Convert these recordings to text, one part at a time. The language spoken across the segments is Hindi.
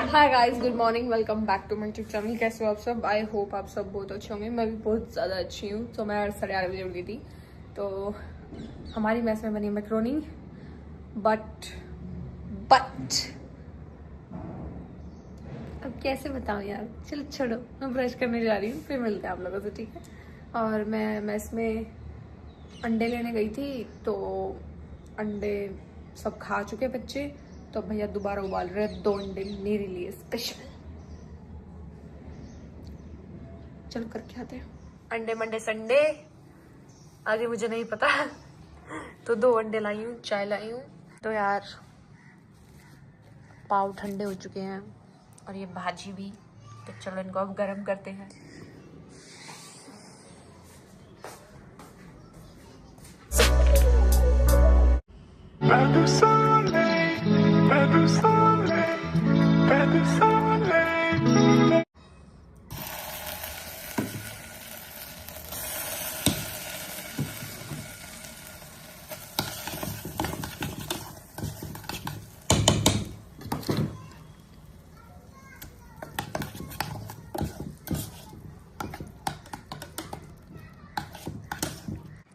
Hi guys, good morning, welcome back to my YouTube channel. कैसे हो आप सब? आई होप आप सब बहुत अच्छे होंगे। मैं भी बहुत ज़्यादा अच्छी हूँ। तो मैं 8:30 बजे उठ गई थी। तो हमारी मैस में बनी मैक्रोनी, बट अब कैसे बताऊँ यार। चलो छोड़ो, मैं ब्रश करने जा रही हूँ, फिर मिलते हैं आप लोगों से, ठीक है? और मैं मैस में अंडे लेने गई थी, तो अंडे सब खा चुके बच्चे। तो भैया दोबारा उबाल रहे हैं 2 अंडे मेरे लिए स्पेशल। चलो करके आते हैं। अंडे मंडे संडे, आगे मुझे नहीं पता। तो 2 अंडे लाई हूँ, चाय लाई हूँ। तो यार पाव ठंडे हो चुके हैं और ये भाजी भी। तो चलो इनको अब गर्म करते हैं।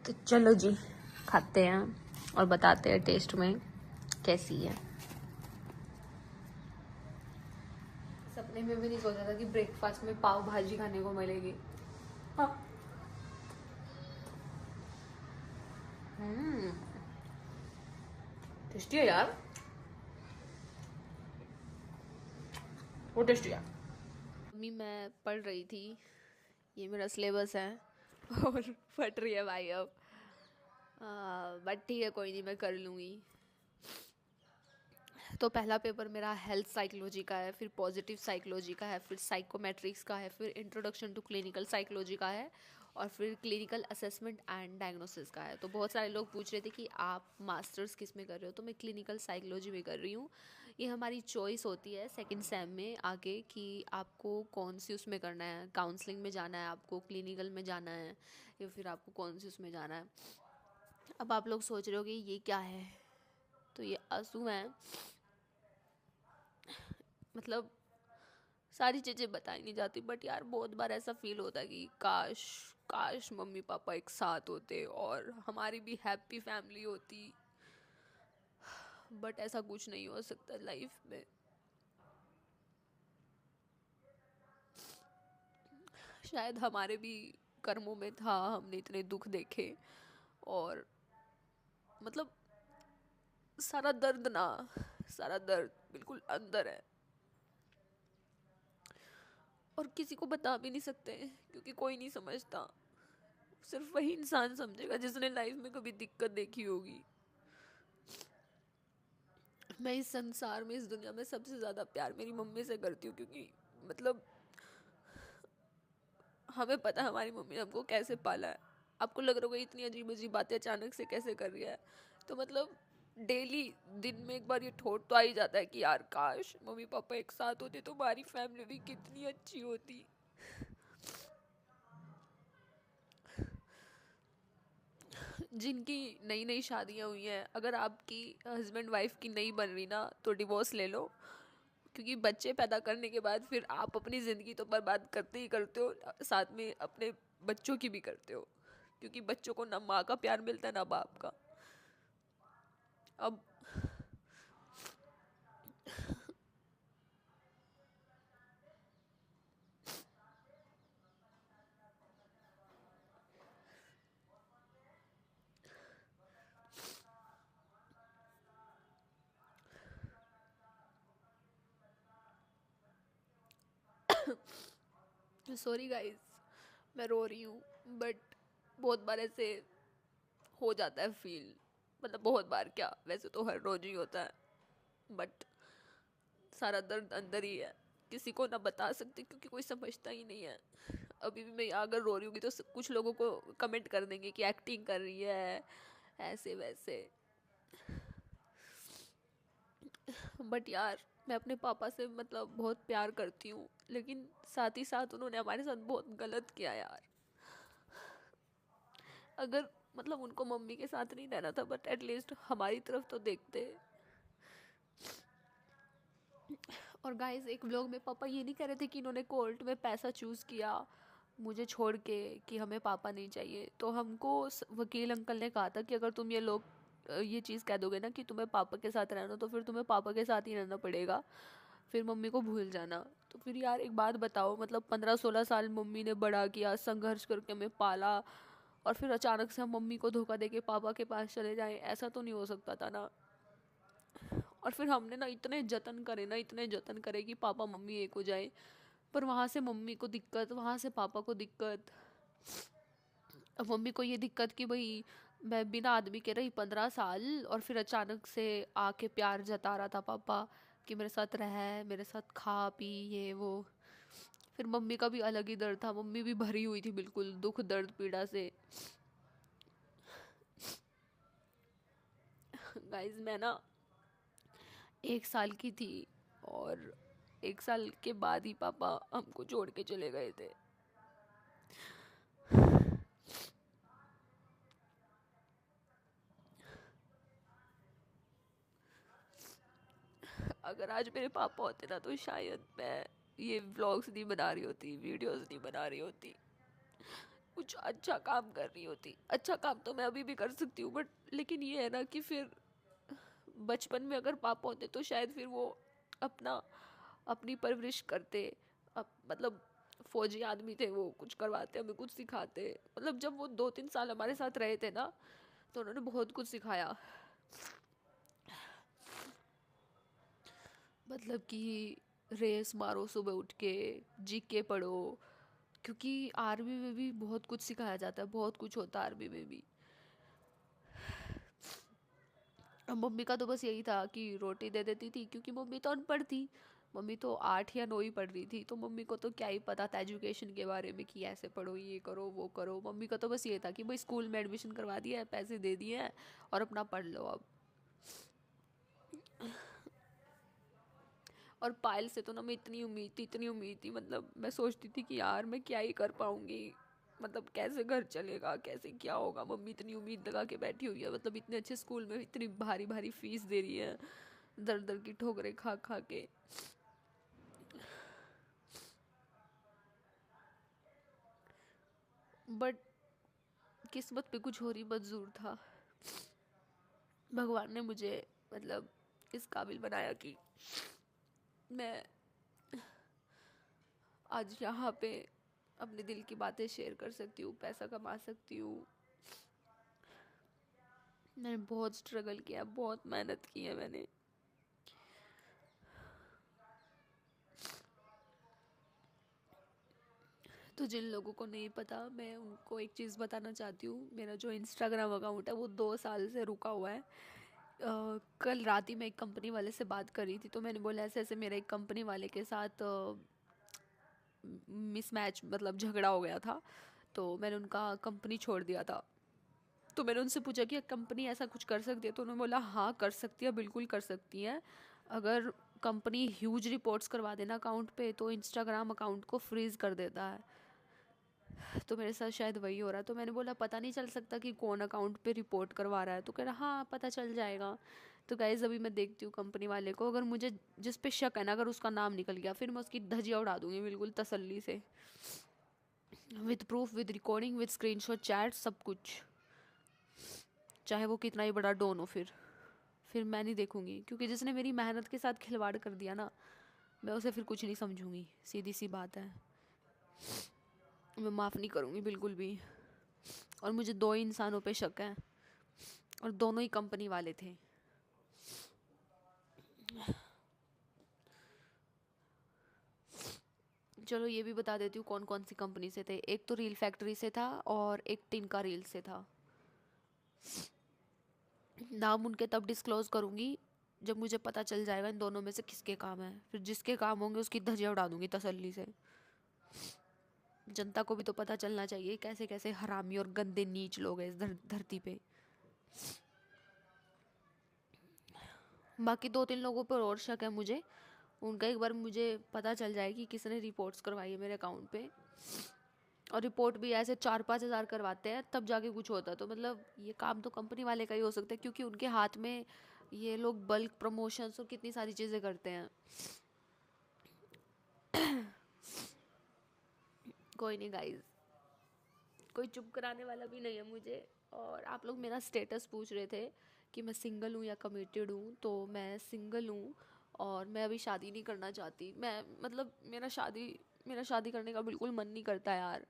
तो चलो जी, खाते हैं और बताते हैं टेस्ट में कैसी है। सपने में भी नहीं सोचा था कि ब्रेकफास्ट में पाव भाजी खाने को मिलेगी। टेस्टी है यार, वो टेस्टी है। मम्मी, मैं पढ़ रही थी, ये मेरा सिलेबस है और फट रही है भाई अब। बट ठीक है, कोई नहीं, मैं कर लूँगी। तो पहला पेपर मेरा हेल्थ साइकोलॉजी का है, फिर पॉजिटिव साइकोलॉजी का है, फिर साइकोमेट्रिक्स का है, फिर इंट्रोडक्शन टू क्लिनिकल साइकोलॉजी का है, और फिर क्लिनिकल असेसमेंट एंड डायग्नोसिस का है। तो बहुत सारे लोग पूछ रहे थे कि आप मास्टर्स किस में कर रहे हो, तो मैं क्लिनिकल साइकोलॉजी में कर रही हूँ। ये हमारी चॉइस होती है सेकंड सेम में आगे कि आपको कौन सी उसमें करना है, काउंसलिंग में जाना है, आपको क्लिनिकल में जाना है, या फिर आपको कौन सी उसमें जाना है। अब आप लोग सोच रहे हो कि ये क्या है, तो ये आंसू हैं। मतलब सारी चीज़ें बताई नहीं जाती, बट यार बहुत बार ऐसा फील होता है कि काश काश मम्मी पापा एक साथ होते और हमारी भी हैप्पी फैमिली होती। बट ऐसा कुछ नहीं हो सकता लाइफ में। शायद हमारे भी कर्मों में था, हमने इतने दुख देखे, और मतलब सारा दर्द ना, सारा दर्द बिल्कुल अंदर है और किसी को बता भी नहीं सकते क्योंकि कोई नहीं समझता। सिर्फ वही इंसान समझेगा जिसने लाइफ में कभी दिक्कत देखी होगी। मैं इस संसार में, इस दुनिया में सबसे ज़्यादा प्यार मेरी मम्मी से करती हूँ, क्योंकि मतलब हमें पता है हमारी मम्मी ने हमको कैसे पाला है। आपको लग रहा होगा इतनी अजीब अजीब बातें अचानक से कैसे कर रही है, तो मतलब डेली दिन में एक बार ये थॉट तो आ ही जाता है कि यार काश मम्मी पापा एक साथ होते तो हमारी फैमिली भी कितनी अच्छी होती। जिनकी नई नई शादियाँ हुई हैं, अगर आपकी हस्बैंड वाइफ की नहीं बन रही ना, तो डिवोर्स ले लो, क्योंकि बच्चे पैदा करने के बाद फिर आप अपनी ज़िंदगी तो बर्बाद करते ही करते हो, साथ में अपने बच्चों की भी करते हो, क्योंकि बच्चों को ना माँ का प्यार मिलता है ना बाप का। अब सॉरी गाइस, मैं रो रही हूँ, बट बहुत बार ऐसे हो जाता है फील। मतलब बहुत बार क्या, वैसे तो हर रोज ही होता है, बट सारा दर्द अंदर ही है, किसी को ना बता सकते क्योंकि कोई समझता ही नहीं है। अभी भी मैं अगर रो रही होगी तो कुछ लोगों को कमेंट कर देंगे कि एक्टिंग कर रही है, ऐसे वैसे। बट यार मैं अपने पापा से मतलब बहुत प्यार करती हूँ, लेकिन साथ ही साथ उन्होंने हमारे साथ बहुत गलत किया यार। अगर मतलब उनको मम्मी के साथ नहीं रहना था, बट एटलीस्ट हमारी तरफ तो देखते। और गाइस एक व्लॉग में पापा ये नहीं कह रहे थे कि इन्होंने कोर्ट में पैसा चूज़ किया मुझे छोड़ के, कि हमें पापा नहीं चाहिए। तो हमको वकील अंकल ने कहा था कि अगर तुम ये लोग ये चीज़ कह दोगे ना कि तुम्हें पापा के साथ रहना, तो फिर तुम्हें पापा के साथ ही रहना पड़ेगा, फिर मम्मी को भूल जाना। तो फिर यार एक बात बताओ, मतलब 15-16 साल मम्मी ने बड़ा किया, संघर्ष करके हमें पाला, और फिर अचानक से हम मम्मी को धोखा दे के पापा के पास चले जाएं, ऐसा तो नहीं हो सकता था ना। और फिर हमने ना इतने जतन करे ना, इतने जतन करे कि पापा मम्मी एक हो जाए, पर वहाँ से मम्मी को दिक्कत, वहाँ से पापा को दिक्कत। अब मम्मी को ये दिक्कत कि भाई मैं बिना आदमी के रही 15 साल, और फिर अचानक से आके प्यार जता रहा था पापा कि मेरे साथ रह, मेरे साथ खा पी ये वो। फिर मम्मी का भी अलग ही दर्द था, मम्मी भी भरी हुई थी बिल्कुल दुख दर्द पीड़ा से। गाइस मैं ना 1 साल की थी, और 1 साल के बाद ही पापा हमको छोड़ के चले गए थे। अगर आज मेरे पापा होते ना, तो शायद मैं ये व्लॉग्स नहीं बना रही होती, वीडियोस नहीं बना रही होती, कुछ अच्छा काम कर रही होती। अच्छा काम तो मैं अभी भी कर सकती हूँ, बट लेकिन ये है ना कि फिर बचपन में अगर पापा होते तो शायद फिर वो अपना अपनी परवरिश करते। अब मतलब फौजी आदमी थे वो, कुछ करवाते, हमें कुछ सिखाते। मतलब जब वो 2-3 साल हमारे साथ रहे थे ना, तो उन्होंने बहुत कुछ सिखाया। मतलब कि रेस मारो सुबह उठ के, जीके पढ़ो, क्योंकि आर्मी में भी बहुत कुछ सिखाया जाता है, बहुत कुछ होता है आर्मी में भी। अब मम्मी का तो बस यही था कि रोटी दे देती थी, क्योंकि मम्मी तो अनपढ़ थी, मम्मी तो 8 या 9 ही पढ़ रही थी, तो मम्मी को तो क्या ही पता था एजुकेशन के बारे में कि ऐसे पढ़ो, ये करो, वो करो। मम्मी का तो बस ये था कि भाई स्कूल में एडमिशन करवा दिया है, पैसे दे दिए हैं, और अपना पढ़ लो अब। और पायल से तो ना मैं इतनी उम्मीद थी, इतनी उम्मीद थी, मतलब मैं सोचती थी कि यार मैं क्या ही कर पाऊंगी, मतलब कैसे घर चलेगा, कैसे क्या होगा। मम्मी इतनी उम्मीद लगा के बैठी हुई है, मतलब इतने अच्छे स्कूल में इतनी भारी भारी फीस दे रही है, दर दर की ठोकरें खा खा के। बट किस्मत पे कुछ और ही मंजूर था। भगवान ने मुझे मतलब इस काबिल बनाया कि मैं आज यहाँ पे अपने दिल की बातें शेयर कर सकती हूँ, पैसा कमा सकती हूँ। मैंने बहुत स्ट्रगल किया, बहुत मेहनत की है मैंने। तो जिन लोगों को नहीं पता, मैं उनको एक चीज़ बताना चाहती हूँ। मेरा जो इंस्टाग्राम अकाउंट है वो 2 साल से रुका हुआ है। कल रात ही मैं एक कंपनी वाले से बात कर रही थी, तो मैंने बोला ऐसे ऐसे मेरा एक कंपनी वाले के साथ मिसमैच, मतलब झगड़ा हो गया था, तो मैंने उनका कंपनी छोड़ दिया था। तो मैंने उनसे पूछा कि कंपनी ऐसा कुछ कर सकती है, तो उन्होंने बोला हाँ कर सकती है, बिल्कुल कर सकती है। अगर कंपनी ह्यूज रिपोर्ट्स करवा देना अकाउंट पे, तो इंस्टाग्राम अकाउंट को फ्रीज कर देता है। तो मेरे साथ शायद वही हो रहा है। तो मैंने बोला पता नहीं चल सकता कि कौन अकाउंट पे रिपोर्ट करवा रहा है? तो कह रहा हाँ पता चल जाएगा। तो गाइज अभी मैं देखती हूँ कंपनी वाले को, अगर मुझे जिस पे शक है ना, अगर उसका नाम निकल गया, फिर मैं उसकी धजिया उड़ा दूंगी बिल्कुल तसल्ली से, with proof, with recording, with screenshot, chat, सब कुछ, चाहे वो कितना ही बड़ा डॉन हो। फिर मैं नहीं देखूंगी, क्योंकि जिसने मेरी मेहनत के साथ खिलवाड़ कर दिया ना, मैं उसे फिर कुछ नहीं समझूंगी, सीधी सी बात है। मैं माफ़ नहीं करूंगी बिल्कुल भी। और मुझे 2 ही इंसानों पे शक है, और दोनों ही कंपनी वाले थे। चलो ये भी बता देती हूँ कौन कौन सी कंपनी से थे। एक तो रील फैक्ट्री से था, और एक टिनका रील से था। नाम उनके तब डिस्क्लोज करूँगी जब मुझे पता चल जाएगा इन दोनों में से किसके काम है। फिर जिसके काम होंगे उसकी धजिया उड़ा दूंगी तसल्ली से। जनता को भी तो पता चलना चाहिए कैसे कैसे हरामी और गंदे नीच लोग हैं इस धरती पे। बाकी 2-3 लोगों पर और शक है मुझे, उनका एक बार मुझे पता चल जाए कि किसने रिपोर्ट्स करवाई है मेरे अकाउंट पे, और रिपोर्ट भी ऐसे 4-5 हज़ार करवाते हैं तब जाके कुछ होता है। तो मतलब ये काम तो कंपनी वाले का ही हो सकता है, क्योंकि उनके हाथ में ये लोग बल्क प्रमोशंस और कितनी सारी चीज़ें करते हैं। कोई नहीं गाइज, कोई चुप कराने वाला भी नहीं है मुझे। और आप लोग मेरा स्टेटस पूछ रहे थे कि मैं सिंगल हूँ या कमिटेड हूँ, तो मैं सिंगल हूँ और मैं अभी शादी नहीं करना चाहती। मैं मतलब मेरा शादी करने का बिल्कुल मन नहीं करता यार।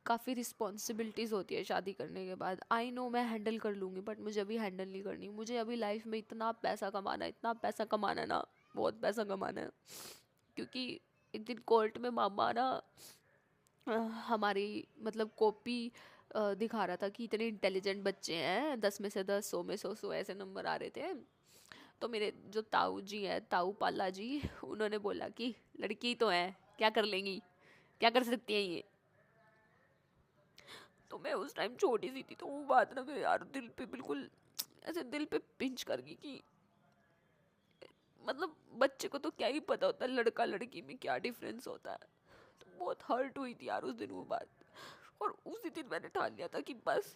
काफ़ी रिस्पॉन्सिबिलिटीज़ होती है शादी करने के बाद। आई नो मैं हैंडल कर लूँगी, बट मुझे अभी हैंडल नहीं करनी। मुझे अभी लाइफ में इतना पैसा कमाना है, इतना पैसा कमाना है ना, बहुत पैसा कमाना है। क्योंकि एक दिन कोर्ट में मामा ना हमारी मतलब कॉपी दिखा रहा था कि इतने इंटेलिजेंट बच्चे हैं, 10 में से 10, 100 में से 100 ऐसे नंबर आ रहे थे। तो मेरे जो ताऊ जी हैं, ताऊ पाला जी, उन्होंने बोला कि लड़की तो है, क्या कर लेंगी, क्या कर सकती हैं ये। तो मैं उस टाइम छोटी सी थी, तो वो बात ना मेरे यार दिल पे बिल्कुल ऐसे दिल पे पिंच कर गई कि मतलब बच्चे को तो क्या ही पता होता है लड़का लड़की में क्या डिफरेंस होता है। तो बहुत हर्ट हुई थी यार उस दिन वो बात। और उसी दिन मैंने ठान लिया था कि बस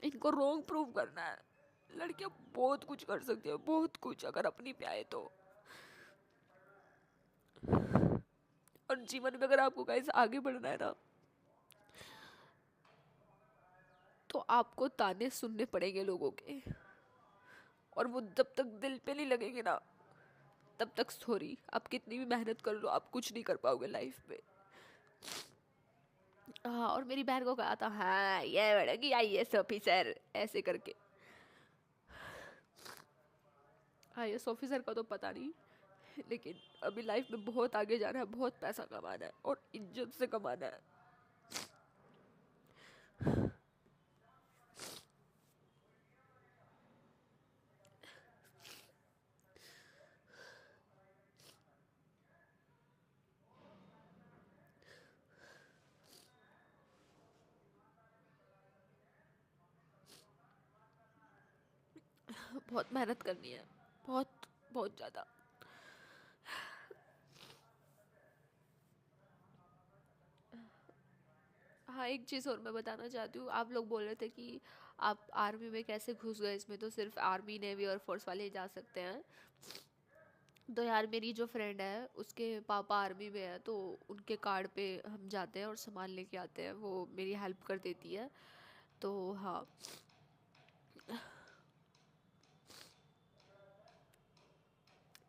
इनको रॉन्ग प्रूव करना है। लड़कियां बहुत कुछ कर सकती है, बहुत कुछ, अगर अपनी पे आए तो। और जीवन में अगर आपको गाइस आगे बढ़ना है ना, तो आपको ताने सुनने पड़ेंगे लोगों के, और वो जब तक दिल पे नहीं लगेंगे ना, तब तक सॉरी, आप कितनी भी मेहनत कर लो आप कुछ नहीं कर पाओगे लाइफ में। हाँ, और मेरी बहन को कहा था हाँ ये बनेगी IAS ऑफिसर ऐसे करके। IAS ऑफिसर का तो पता नहीं, लेकिन अभी लाइफ में बहुत आगे जाना है, बहुत पैसा कमाना है और इज्जत से कमाना है। बहुत मेहनत करनी है, बहुत बहुत ज़्यादा। हाँ, एक चीज़ और मैं बताना चाहती हूँ। आप लोग बोल रहे थे कि आप आर्मी में कैसे घुस गए, इसमें तो सिर्फ आर्मी नेवी और फोर्स वाले ही जा सकते हैं। तो यार मेरी जो फ्रेंड है उसके पापा आर्मी में है, तो उनके कार्ड पे हम जाते हैं और सामान लेके आते हैं, वो मेरी हेल्प कर देती है। तो हाँ,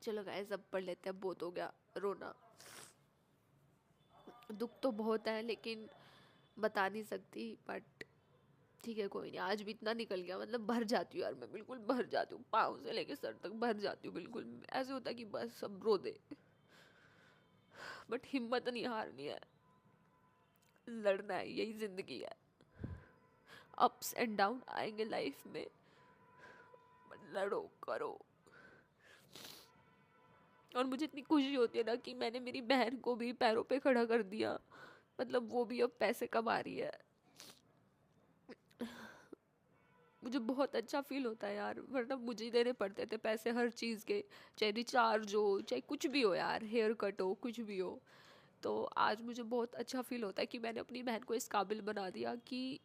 चलो गाइस अब पढ़ लेते हैं, बहुत हो गया रोना। दुख तो बहुत है लेकिन बता नहीं सकती, बट ठीक है कोई नहीं। आज भी इतना निकल गया, मतलब भर जाती हूँ यार मैं, बिल्कुल भर जाती हूँ, पाँव से लेके सर तक भर जाती हूँ बिल्कुल। ऐसे होता है कि बस सब रो दे, बट हिम्मत नहीं हारनी है, लड़ना है, यही जिंदगी है। अप्स एंड डाउन आएंगे लाइफ में, बट लड़ो करो। और मुझे इतनी खुशी होती है ना कि मैंने मेरी बहन को भी पैरों पे खड़ा कर दिया, मतलब वो भी अब पैसे कमा रही है। मुझे बहुत अच्छा फील होता है यार, वरना मुझे ही देने पड़ते थे पैसे हर चीज़ के, चाहे रिचार्ज हो, चाहे कुछ भी हो यार, हेयर कट हो, कुछ भी हो। तो आज मुझे बहुत अच्छा फील होता है कि मैंने अपनी बहन को इस काबिल बना दिया कि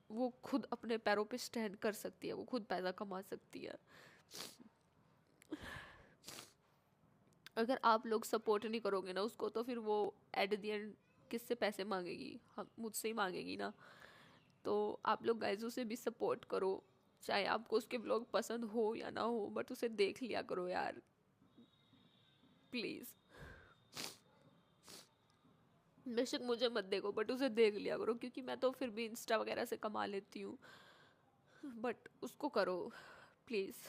वो खुद अपने पैरों पे स्टैंड कर सकती है, वो खुद पैसा कमा सकती है। अगर आप लोग सपोर्ट नहीं करोगे ना उसको, तो फिर वो एट द एंड किससे पैसे मांगेगी, हम मुझसे ही मांगेगी ना। तो आप लोग गाइस उसे भी सपोर्ट करो, चाहे आपको उसके व्लॉग पसंद हो या ना हो, बट उसे देख लिया करो यार प्लीज़। बेशक मुझे मत देखो, बट उसे देख लिया करो, क्योंकि मैं तो फिर भी इंस्टा वगैरह से कमा लेती हूँ, बट उसको करो please,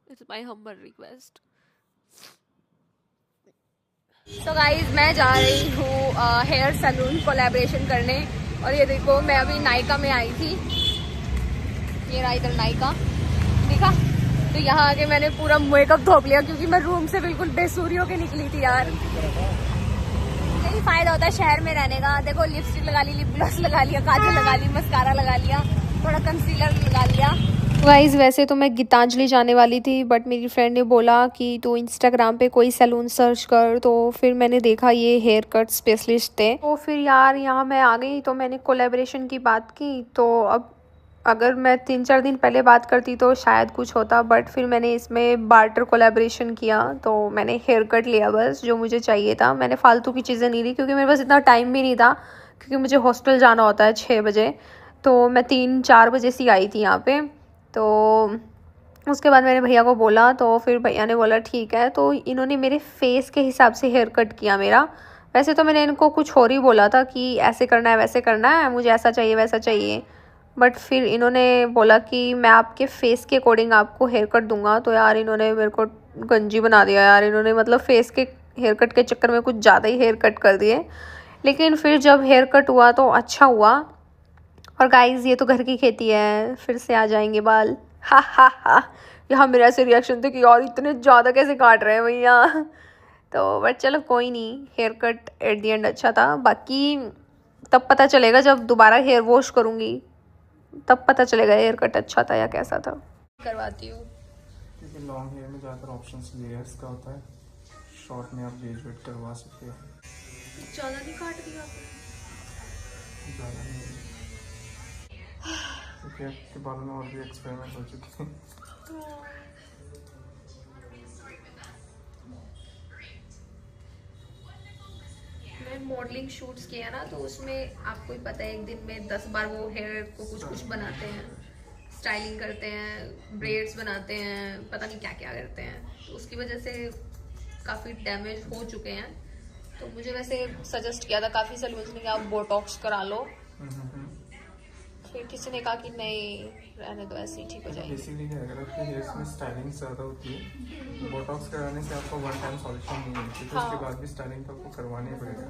it's my humble request. तो गाइज मैं जा रही हूँ हेयर सैलून कोलैबोरेशन करने, और ये देखो मैं अभी नायका में आई थी, ये रहा इधर नायका दिखा। तो यहाँ आके मैंने पूरा मेकअप धोप लिया, क्योंकि मैं रूम से बिल्कुल बेसूरी होके निकली थी यार। यही फायदा होता है शहर में रहने का। देखो लिपस्टिक लगा ली, लिप ग्लॉस लगा लिया, काजल लगा ली, मस्कारा लगा लिया, थोड़ा कंसीलर लगा लिया। गाइज वैसे तो मैं गीतांजलि जाने वाली थी, बट मेरी फ्रेंड ने बोला कि तू इंस्टाग्राम पे कोई सैलून सर्च कर, तो फिर मैंने देखा ये हेयर कट स्पेशलिस्ट थे, तो फिर यार यहाँ मैं आ गई। तो मैंने कोलैबोरेशन की बात की, तो अब अगर मैं 3-4 दिन पहले बात करती तो शायद कुछ होता, बट फिर मैंने इसमें बार्टर कोलैबोरेशन किया, तो मैंने हेयर कट लिया बस जो मुझे चाहिए था। मैंने फालतू की चीज़ें नहीं ली क्योंकि मेरे पास इतना टाइम भी नहीं था, क्योंकि मुझे हॉस्टल जाना होता है 6 बजे, तो मैं 3-4 बजे से आई थी यहाँ पे। तो उसके बाद मैंने भैया को बोला, तो फिर भैया ने बोला ठीक है, तो इन्होंने मेरे फेस के हिसाब से हेयर कट किया मेरा। वैसे तो मैंने इनको कुछ और ही बोला था कि ऐसे करना है वैसे करना है, मुझे ऐसा चाहिए वैसा चाहिए, बट फिर इन्होंने बोला कि मैं आपके फेस के अकॉर्डिंग आपको हेयर कट दूंगा। तो यार इन्होंने मेरे को गंजी बना दिया यार, इन्होंने मतलब फेस के हेयर कट के चक्कर में कुछ ज़्यादा ही हेयर कट कर दिए। लेकिन फिर जब हेयर कट हुआ तो अच्छा हुआ। और गाइस ये तो घर की खेती है, फिर से आ जाएंगे बाल। हा हा हा। यहाँ मेरा ऐसे रिएक्शन थे कि यार इतने ज़्यादा कैसे काट रहे हैं भैया। तो बट चलो कोई नहीं, hair cut at the end अच्छा था। बाकी तब पता चलेगा जब दोबारा हेयर वॉश करूँगी, तब पता चलेगा हेयर कट अच्छा था या कैसा था। करवाती हूँ क्योंकि लॉन्ग हेयर में ज़्यादातर ऑप्शंस लेयर्स का होता है, शॉर्ट में आप ग्रेजुएट करवा सकते हैं। ज़्यादा नहीं काट दिया ज़्यादा नहीं, क्योंकि आपके बालों में और भी एक्सपेरिमेंट हो चुके हैं। मैं मॉडलिंग शूट्स किया ना, तो उसमें आपको ही पता है एक दिन में 10 बार वो हेयर को कुछ कुछ बनाते हैं, स्टाइलिंग करते हैं, ब्रेड्स बनाते हैं, पता नहीं क्या क्या करते हैं। तो उसकी वजह से काफ़ी डैमेज हो चुके हैं। तो मुझे वैसे सजेस्ट किया था काफ़ी सैलून्स ने कि आप बोटॉक्स करा लो, फिर किसी ने कहा कि नहीं रहने दो, ऐसे ही ठीक हो जाएगी। बेसिकली अगर आपके हेयर्स में स्टाइलिंग ज़्यादा होती है, बोटॉक्स कराने से आपको वन टाइम सॉल्यूशन नहीं मिलती, तो उसके बाद भी स्टाइलिंग तो आपको करवाना ही पड़ेगा।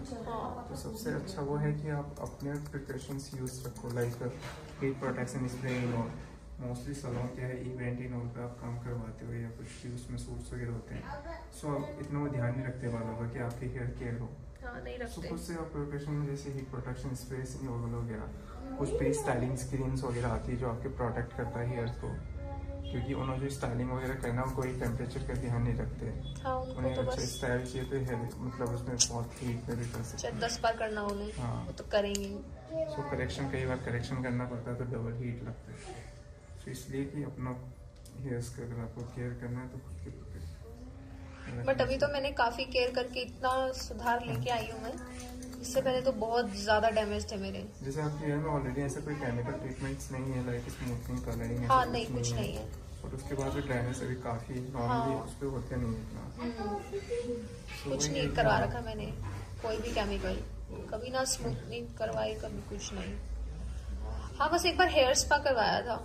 तो सबसे अच्छा वो है कि आप अपने प्रिकॉशंस यूज़ रखो, लाइक हीट प्रोटेक्शन स्प्रे और मोस्टली सलों क्या है इवेंट इन ऑल पे आप काम करवाते हो या कुछ भी उसमें सूट्स वगैरह होते हैं, सो आप इतना वो ध्यान नहीं रखते बालों का कि आपकी हेयर केयर हो। नहीं रखते। खुद से आप प्रिपरेशन में जैसे हीट प्रोटेक्शन स्प्रे वगैरह, कुछ पे स्टाइलिंग क्रीम्स वगैरह आती है जो आपके प्रोटेक्ट करता है हेयर को, क्योंकि उन्होंने जो स्टाइलिंग वगैरह करना है कोई टेम्परेचर का ध्यान नहीं रखते। उन्हें तो अच्छा स्टाइल चाहिए तो हेयर मतलब उसमें बहुत हीट में भी कर सकते हैं। 10 बार करना उन्हें, हाँ वो तो करेंगे। सो करेक्शन कई बार करेक्शन करना पड़ता है तो डबल हीट लगता है। तो इसलिए कि अपना हेयर्स का अगर आपको केयर करना है तो खुद के बट अभी तो मैंने काफ़ी केयर करके इतना सुधार लेके आई हूँ मैं, इससे पहले तो बहुत ज़्यादा डैमेज थे मेरे। जैसे आपके हेयर में ऑलरेडी ऐसा कोई केमिकल ट्रीटमेंट्स नहीं है, लाइक स्मूथनिंग कलरिंग हाँ नहीं कुछ नहीं है। और उसके बाद भी ड्राइनेस अभी काफ़ी नॉर्मली उस पर होते नहीं इतना। कुछ नहीं करवा रखा मैंने, कोई भी केमिकल, कभी ना स्मूथनिंग करवाई कभी कुछ नहीं। हाँ बस एक बार हेयर स्पा करवाया था।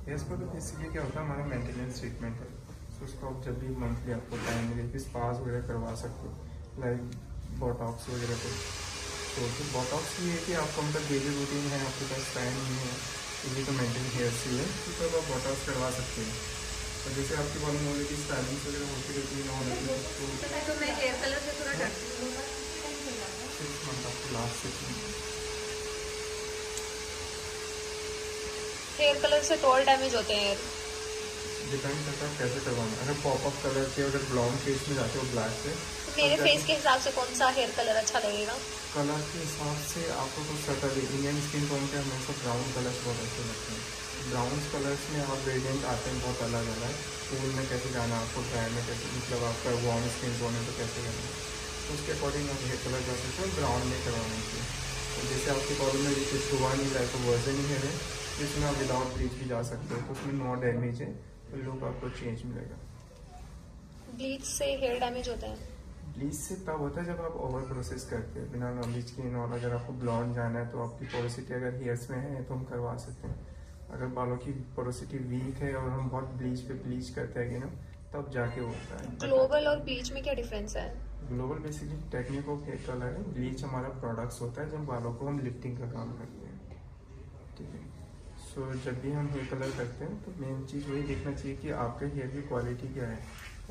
हेयर स्पा तो बेसिकली क्या होता है, हमारा मेंटेनेंस ट्रीटमेंट है, तो उसको आप जब भी मंथली आपको टाइम मिले फिर स्पास वगैरह करवा सकते हो, लाइक बोटॉक्स वगैरह को। तो बोटॉक्स ये है कि आपको मतलब डेली रूटीन है, आपके पास टाइम नहीं है, ये तो मेंटेन हेयर से है, तो तब आप बोटॉक्स करवा सकते हैं। और जैसे आपके बालों में ऑलरेडी स्टाइलिंग वगैरह होती रहती है ना ऑलरेडी, तो मैं हेयर कलर से थोड़ा 6 मंथ आपको लास्ट से हेयर कलर से तो और डैमेज होते हैं यार। डिपेंड करता है कैसे करवाना। अगर पॉपअप कलर के अगर ब्राउन फेस में जाते हो ब्लैक से, तो मेरे फेस के हिसाब से कौन सा हेयर कलर अच्छा लगेगा? कलर के हिसाब से आपको कुछ सटल इंडियन स्किन टोन के हमेशा ब्राउन कलर्स बहुत अच्छे लगते हैं। ब्राउन कलर्स में आप वेरिएंट आते हैं बहुत अलग अलग, कूल में कैसे जाना आपको, ड्राई में कैसे, मतलब आपका वार्म स्किन टोन है तो कैसे करना है, तो उसके अकॉर्डिंग आप हेयर कलर जा सकते हो। ब्राउन में करवाने के तो जैसे आपके प्रॉब्लम में कुछ हुआ नहीं रहा है तो वर्जन ही है, इसमें आप विदाउट ब्लीच भी जा सकते हो, तो उसमें नो डैमेज है, तो लुक आपको चेंज मिलेगा। ब्लीच से हेयर डैमेज होता है? ब्लीच से तब होता है जब आप ओवर प्रोसेस करते हैं बिना ब्लीच के। और अगर आपको ब्लॉन्ड जाना है तो आपकी पोरोसिटी अगर हेयर्स में है तो हम करवा सकते हैं। अगर बालों की पोरोसिटी वीक है और हम बहुत ब्लीच पे ब्लीच करते हैं ना, तब जाके होता है। ग्लोबल और ब्लीच में क्या डिफरेंस है? Global basically technique of hair colour है, ब्लीच हमारा प्रोडक्ट्स होता है जब बालों को हम लिफ्टिंग का काम करते हैं, ठीक है। सो जब भी हम हेयर कलर करते हैं तो मेन चीज़ वही देखना चाहिए कि आपके हेयर की क्वालिटी क्या है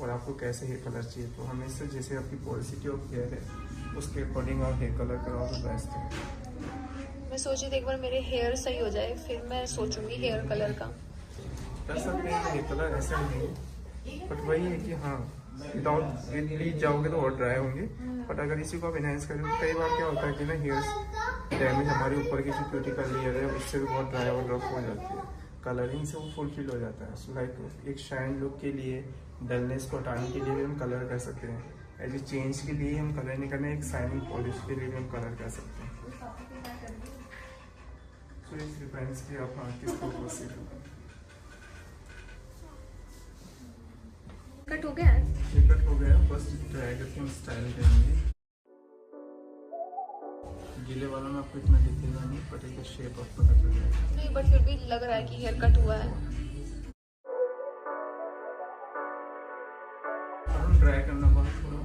और आपको कैसे हेयर कलर चाहिए। तो हमेशा जैसे आपकी पोरोसिटी ऑफ हेयर है उसके अकॉर्डिंग आप हेयर कलर कराओ तो बेस्ट है। मैं सोची थी एक बार मेरे हेयर सही हो जाए फिर मैं सोचूंगी हेयर कलर का। कर सकते हैं हेयर कलर, ऐसा नहीं है, बट वही है कि हाँ विदाउट ब्लीच जाओगे तो और ड्राई होंगे, बट अगर इसी को आप इनहेंस करें तो कई बार क्या होता है कि ना हेयर्स डैमेज हमारे ऊपर की जो क्यूटिकल लेयर है उससे भी बहुत ड्राई और रफ हो जाती है, कलरिंग से वो फुलफिल हो जाता है। सो लाइक एक शाइन लुक के लिए, डलनेस को हटाने के लिए भी हम कलर कर सकते हैं। एज ए चेंज के लिए हम कलर नहीं करना, एक शाइनिंग पॉलिश के लिए भी हम कलर कर सकते हैं। सो इस डिपेंड्स कि आप किसको प्रोसीड हो। कट हो गया है, ये कट हो गया, बस ड्राई करके हम स्टाइल करेंगे। गीले वाला में आपको इतना दिखेगा नहीं, पर एक शेप ऑफ पता चल जाएगा। नहीं बट फिर भी लग रहा है कि हेयर कट हुआ है। हम ड्राई करना बहुत थोड़ा,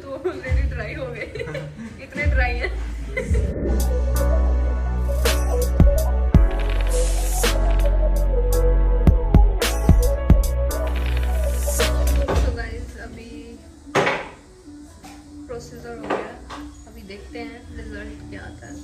तो ऑलरेडी ड्राई हो गए इतने ड्राई हैं। तो गाइस अभी प्रोसीजर हो गया, अभी देखते हैं रिजल्ट क्या आता है।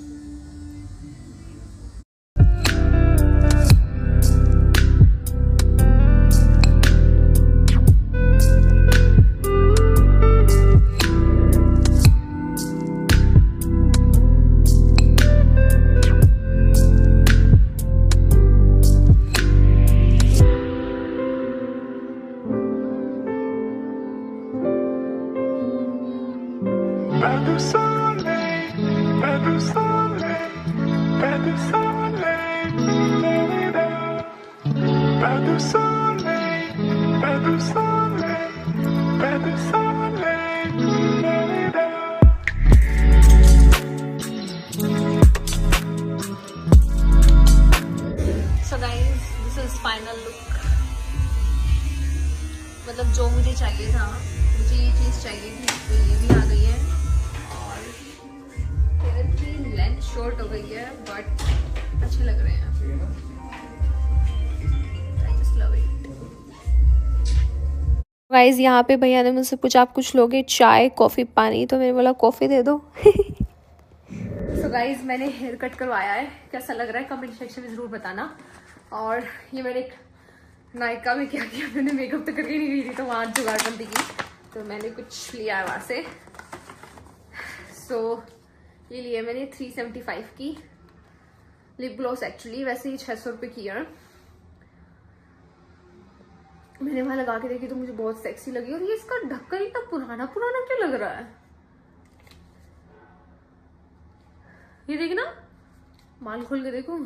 फाइनल लुक, मतलब जो मुझे चाहिए था, मुझे ये चीज़ चाहिए थी, तो ये भी आ गई है। और हेयर की लेंथ शॉर्ट हो गई है बट अच्छे लग रहे हैं। I just love it. Guys यहाँ पे भैया ने मुझसे पूछा आप कुछ लोगे, चाय कॉफ़ी पानी, तो मैंने बोला कॉफ़ी दे दो। सो गाइस मैंने हेयर कट करवाया है, कैसा लग रहा है कमेंट सेक्शन में ज़रूर बताना। और ये मैंने एक नायका में क्या किया, मैंने मेकअप तो करके नहीं गई थी, तो वहाँ जुगाड़बंदी की, तो मैंने कुछ लिया है वहाँ से। सो ये लिया मैंने 375 की लिप ग्लॉस, एक्चुअली वैसे ही 600 रुपये की है। मैंने वहाँ लगा के देखी तो मुझे बहुत सेक्सी लगी, और ये इसका ढक्कन इतना पुराना पुराना क्यों लग रहा है, ये देखना, माल खोल के देखूं।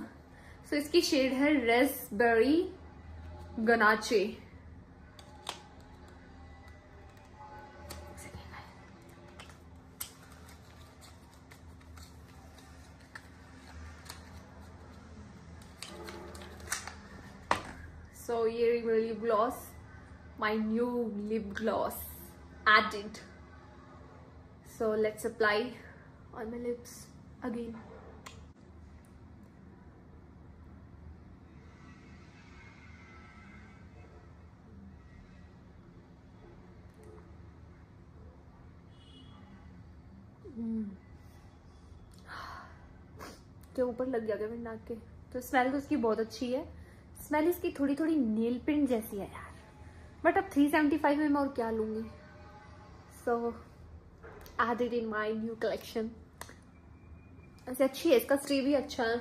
सो इसकी शेड है रेस्पबेरी गनाचे। So ये lip gloss, my new lip gloss added. So let's apply on my lips again. के ऊपर लग गया मेरे नाक के, तो स्मेल तो उसकी बहुत अच्छी है। स्मेल इसकी थोड़ी थोड़ी नेल पेंट जैसी है यार, बट अब 375 में मैं और क्या लूंगी। So added in my new collection. ऐसे अच्छी है, इसका स्टे भी अच्छा है।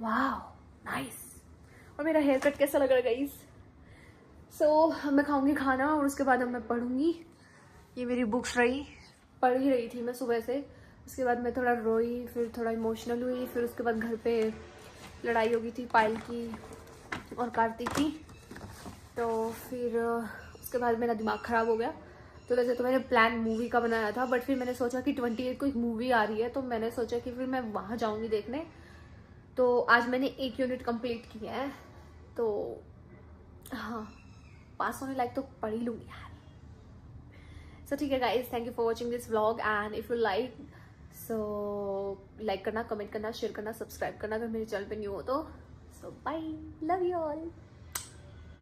Wow nice. और मेरा हेयर कट कैसा लग रहा है गाइस। सो मैं खाऊंगी खाना और उसके बाद अब मैं पढ़ूंगी। ये मेरी बुक्स रही, पढ़ ही रही थी मैं सुबह से। उसके बाद मैं थोड़ा रोई, फिर थोड़ा इमोशनल हुई, फिर उसके बाद घर पे लड़ाई हो गई थी पायल की और कार्तिक की, तो फिर उसके बाद मेरा दिमाग ख़राब हो गया। तो वैसे तो मैंने प्लान मूवी का बनाया था, बट फिर मैंने सोचा कि 28 को एक मूवी आ रही है, तो मैंने सोचा कि फिर मैं वहाँ जाऊँगी देखने। तो आज मैंने 1 यूनिट कंप्लीट किया है, तो हाँ पास होने लायक तो पढ़ ही लूँगी यार। सो ठीक है guys, thank you for watching this vlog, and if you like so like करना, कमेंट करना, शेयर करना, सब्सक्राइब करना अगर मेरे चैनल पे न्यू हो तो। सो बाय, लव यू ऑल।